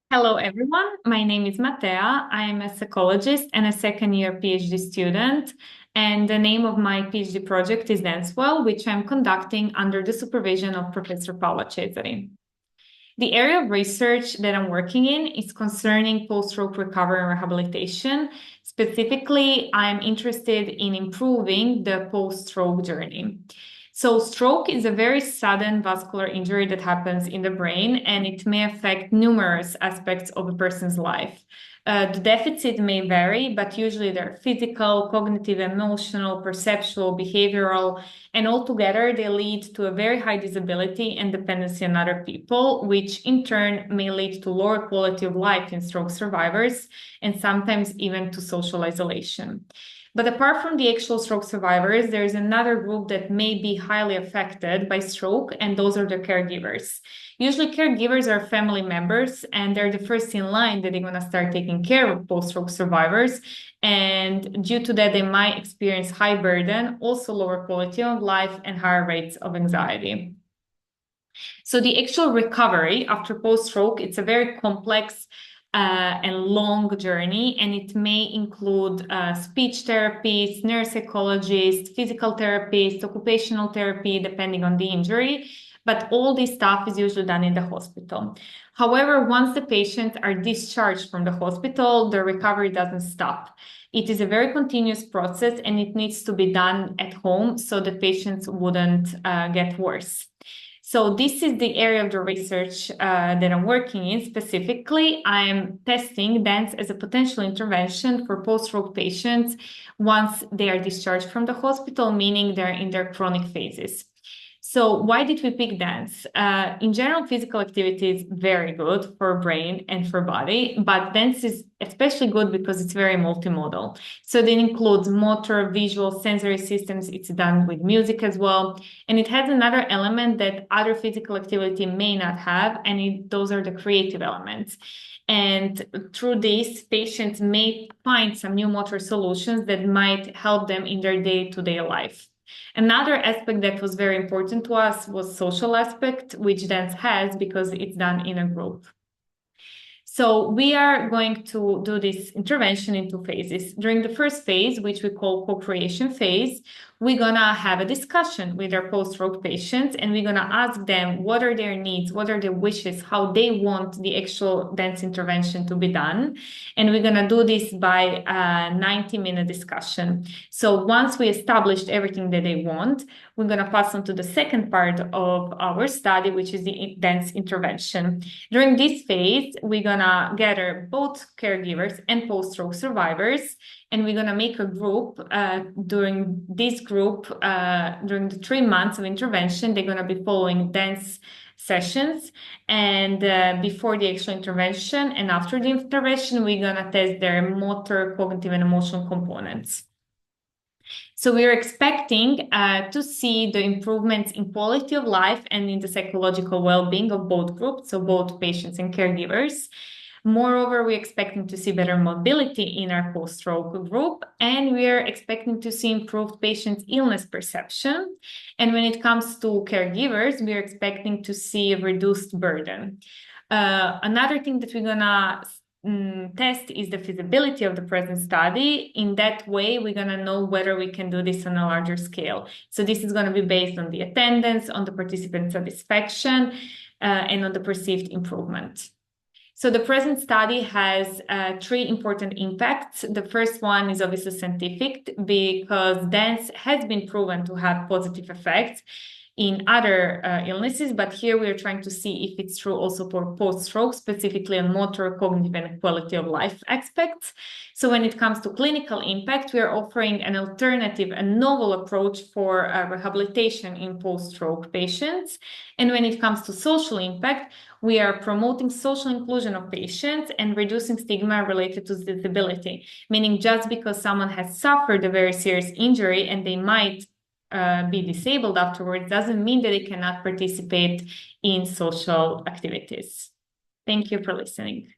Hello, everyone. My name is Mateja. I am a psychologist and a second-year PhD student. And the name of my PhD project is Dancewell, which I'm conducting under the supervision of Professor Paola Cesari. The area of research that I'm working in is concerning post-stroke recovery and rehabilitation. Specifically, I'm interested in improving the post-stroke journey. So stroke is a very sudden vascular injury that happens in the brain, and it may affect numerous aspects of a person's life. The deficit may vary, but usually they're physical, cognitive, emotional, perceptual, behavioral, and altogether they lead to a very high disability and dependency on other people, which in turn may lead to lower quality of life in stroke survivors and sometimes even to social isolation. But apart from the actual stroke survivors, there's another group that may be highly affected by stroke, and those are the caregivers. Usually, caregivers are family members, and they're the first in line that they're going to start taking care of post-stroke survivors. And due to that, they might experience high burden, also lower quality of life, and higher rates of anxiety. So the actual recovery after post-stroke, it's a very complex and long journey, and it may include speech therapists, neuropsychologists, physical therapists, occupational therapy, depending on the injury. But all this stuff is usually done in the hospital. However, once the patients are discharged from the hospital, the recovery doesn't stop. It is a very continuous process and it needs to be done at home so the patients wouldn't get worse. So this is the area of the research that I'm working in. Specifically, I'm testing dance as a potential intervention for post-stroke patients once they are discharged from the hospital, meaning they're in their chronic phases. So why did we pick dance? In general, physical activity is very good for brain and for body, but dance is especially good because it's very multimodal. So it includes motor, visual, sensory systems. It's done with music as well. And it has another element that other physical activity may not have, and those are the creative elements. And through this, patients may find some new motor solutions that might help them in their day-to-day life. Another aspect that was very important to us was social aspect, which dance has because it's done in a group. So we are going to do this intervention in two phases. During the first phase, which we call co-creation phase, we're gonna have a discussion with our post-stroke patients, and we're gonna ask them what are their needs, what are their wishes, how they want the actual dance intervention to be done. And we're gonna do this by a 90-minute discussion. So once we established everything that they want, we're gonna pass on to the second part of our study, which is the dance intervention. During this phase, we're gonna gather both caregivers and post-stroke survivors, and we're gonna make a group. During this group, during the 3 months of intervention, they're gonna be following dance sessions, and before the actual intervention and after the intervention, we're gonna test their motor, cognitive, and emotional components. So we are expecting to see the improvements in quality of life and in the psychological well-being of both groups, so both patients and caregivers. Moreover, we're expecting to see better mobility in our post-stroke group, and we are expecting to see improved patients' illness perception. And when it comes to caregivers, we are expecting to see a reduced burden. Another thing that we're gonna test is the feasibility of the present study. In that way, we're going to know whether we can do this on a larger scale. So this is going to be based on the attendance, on the participant satisfaction, and on the perceived improvement. So the present study has 3 important impacts. The first one is obviously scientific because dance has been proven to have positive effects in other illnesses, but here we are trying to see if it's true also for post-stroke, specifically on motor, cognitive, and quality of life aspects. So when it comes to clinical impact, we are offering an alternative, a novel approach for rehabilitation in post-stroke patients. And when it comes to social impact, we are promoting social inclusion of patients and reducing stigma related to disability, meaning just because someone has suffered a very serious injury and they might be disabled afterwards doesn't mean that they cannot participate in social activities. Thank you for listening.